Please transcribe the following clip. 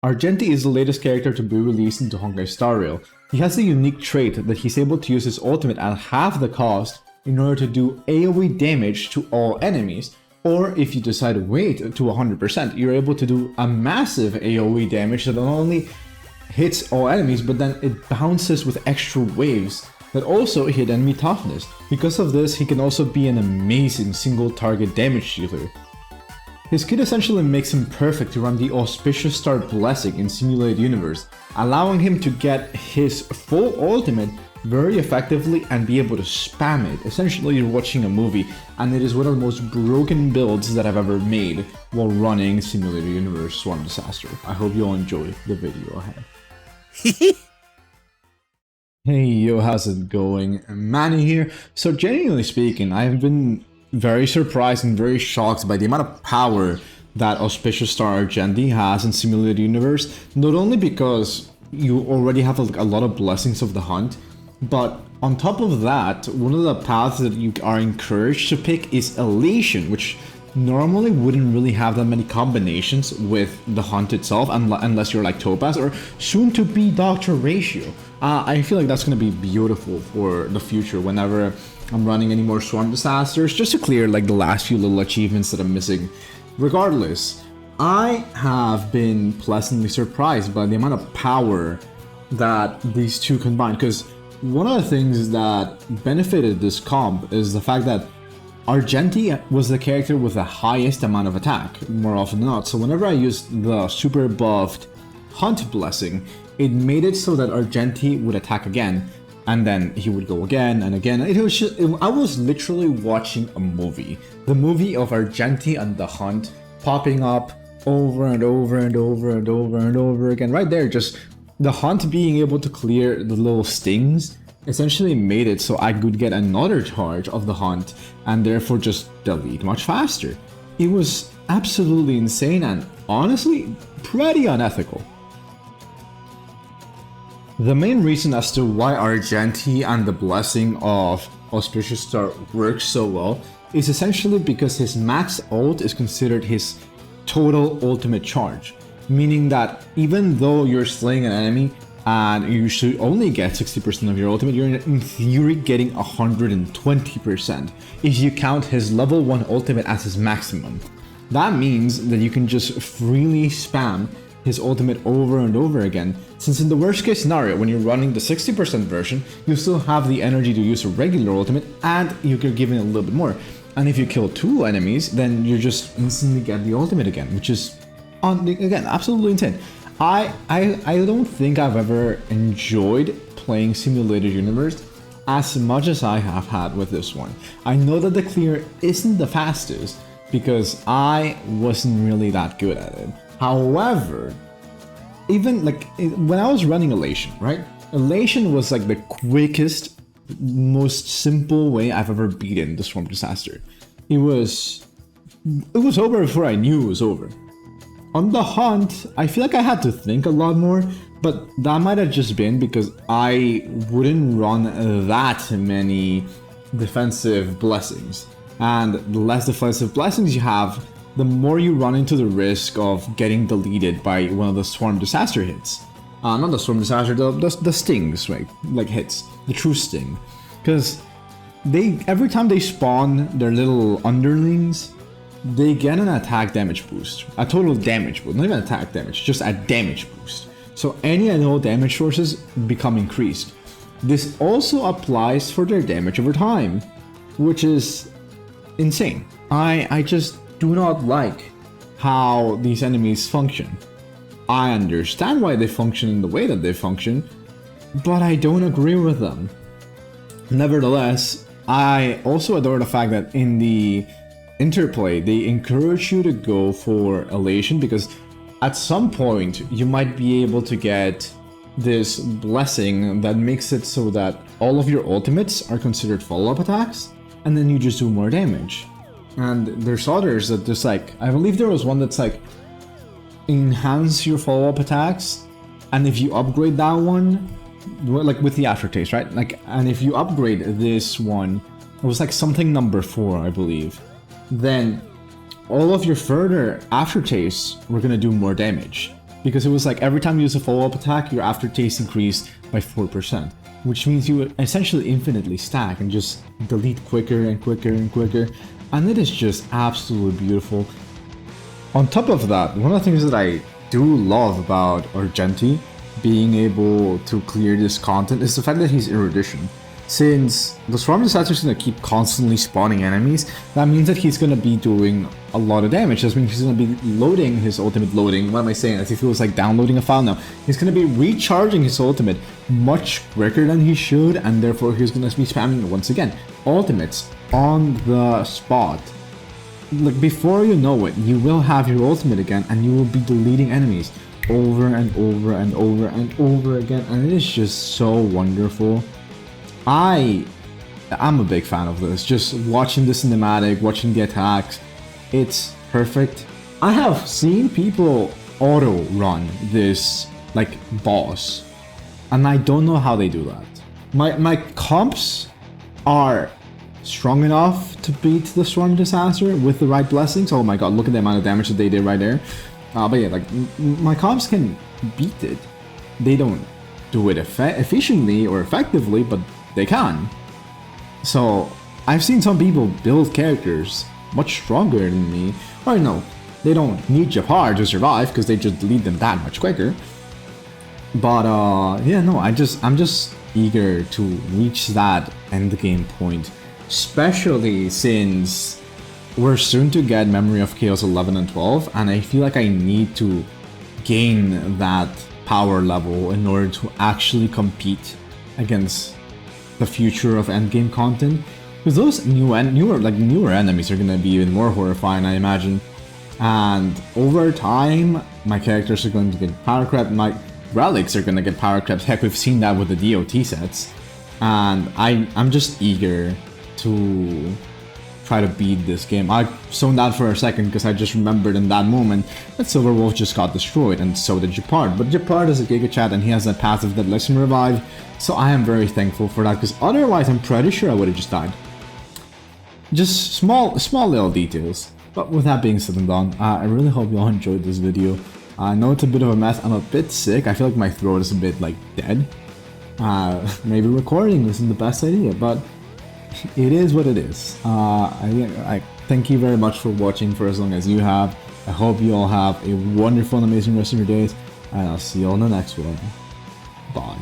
Argenti is the latest character to be released into Honkai Star Rail. He has the unique trait that he's able to use his ultimate at half the cost in order to do AoE damage to all enemies. Or if you decide to wait to 100%, you're able to do a massive AoE damage that not only hits all enemies, but then it bounces with extra waves that also hit enemy toughness. Because of this, he can also be an amazing single target damage dealer. His kit essentially makes him perfect to run the Auspicious Star blessing in Simulated Universe, allowing him to get his full ultimate very effectively and be able to spam it. Essentially, you're watching a movie, and it is one of the most broken builds that I've ever made while running Simulated Universe Swarm Disaster. I hope you all enjoy the video ahead. Hey yo, how's it going? Manny here. So genuinely speaking, I've been very surprised and very shocked by the amount of power that Auspicious Star Argenti has in Simulated Universe. Not only because you already have a lot of blessings of the hunt, but on top of that, one of the paths that you are encouraged to pick is Elation, which normally wouldn't really have that many combinations with the hunt itself, unless you're like Topaz or soon to be Dr. Ratio. I feel like that's going to be beautiful for the future whenever I'm running any more Swarm Disasters, just to clear like the last few little achievements that I'm missing. Regardless, I have been pleasantly surprised by the amount of power that these two combine, because one of the things that benefited this comp is the fact that Argenti was the character with the highest amount of attack, more often than not. So whenever I used the super buffed Hunt Blessing, it made it so that Argenti would attack again, and then he would go again and again. It was just, I was literally watching a movie. The movie of Argenti and the Hunt popping up over and over and over and over and over again. Right there, just the Hunt being able to clear the little stings essentially made it so I could get another charge of the Hunt and therefore just delete much faster. It was absolutely insane and honestly pretty unethical. The main reason as to why Argenti and the blessing of Auspicious Star works so well is essentially because his max ult is considered his total ultimate charge, meaning that even though you're slaying an enemy and you should only get 60% of your ultimate, you're in theory getting 120% if you count his level 1 ultimate as his maximum. That means that you can just freely spam his ultimate over and over again, since in the worst case scenario, when you're running the 60% version, you still have the energy to use a regular ultimate and you're giving a little bit more. And if you kill 2 enemies, then you just instantly get the ultimate again, which is, again, absolutely insane. I don't think I've ever enjoyed playing Simulated Universe as much as I have had with this one. I know that the clear isn't the fastest because I wasn't really that good at it. However, even like when I was running Elation, right? Elation was like the quickest, most simple way I've ever beaten the Swarm Disaster. It was over before I knew it was over. On the Hunt, I feel like I had to think a lot more, but that might have just been because I wouldn't run that many defensive blessings. And the less defensive blessings you have, the more you run into the risk of getting deleted by one of the Swarm Disaster hits. Not the Swarm Disaster, the stings, right? Like hits, the true sting. Because every time they spawn their little underlings, they get an attack damage boost. A total damage boost, not even attack damage, just a damage boost. So any and all damage sources become increased. This also applies for their damage over time, which is insane. I just do not like how these enemies function. I understand why they function in the way that they function, but I don't agree with them. Nevertheless, I also adore the fact that in the interplay, they encourage you to go for Elation because at some point you might be able to get this blessing that makes it so that all of your ultimates are considered follow-up attacks, and then you just do more damage. And there's others that just like, I believe there was one that's like, enhance your follow-up attacks, and if you upgrade that one, like with the aftertaste, right? Like, and if you upgrade this one, it was like something number 4, I believe, then all of your further aftertastes were gonna do more damage. because it was like every time you use a follow-up attack, your aftertaste increased by 4%, which means you would essentially infinitely stack and just delete quicker and quicker and quicker, and it is just absolutely beautiful. On top of that, one of the things that I do love about Argenti being able to clear this content is the fact that he's erudition. Since the Swarm Disaster is going to keep constantly spawning enemies, that means that he's going to be doing a lot of damage. That means he's going to be loading his ultimate loading. What am I saying? As if it was like downloading a file now. He's going to be recharging his ultimate much quicker than he should, and therefore he's going to be spamming once again. Ultimates on the spot. Like before you know it, you will have your ultimate again, and you will be deleting enemies over and over and over and over again, and it is just so wonderful. I'm a big fan of this. Just watching the cinematic, watching the attacks, it's perfect. I have seen people auto run this like boss, and I don't know how they do that. My comps are strong enough to beat the Swarm Disaster with the right blessings. Oh my god, look at the amount of damage that they did right there. But yeah, like my comps can beat it. They don't do it efficiently or effectively, but they can. So I've seen some people build characters much stronger than me. Or no, they don't need Japar to survive because they just delete them that much quicker. But yeah, no, I'm just eager to reach that end game point, especially since we're soon to get Memory of Chaos 11 and 12, and I feel like I need to gain that power level in order to actually compete against the future of endgame content, because those newer enemies are gonna be even more horrifying, I imagine. And over time, my characters are going to get power crept, my relics are gonna get power crept. Heck, we've seen that with the DOT sets, and I'm just eager to try to beat this game. I zoned out for a second because I just remembered in that moment that Silverwolf just got destroyed, and so did Japard. But Japard is a Giga Chat and he has that passive that lets him revive, so I am very thankful for that, because otherwise I'm pretty sure I would have just died. Just small little details. But with that being said and done, I really hope you all enjoyed this video. I know it's a bit of a mess, I'm a bit sick, I feel like my throat is a bit like dead. Maybe recording isn't the best idea, but it is what it is. I thank you very much for watching for as long as you have. I hope you all have a wonderful and amazing rest of your days, and I'll see you all in the next one. Bye.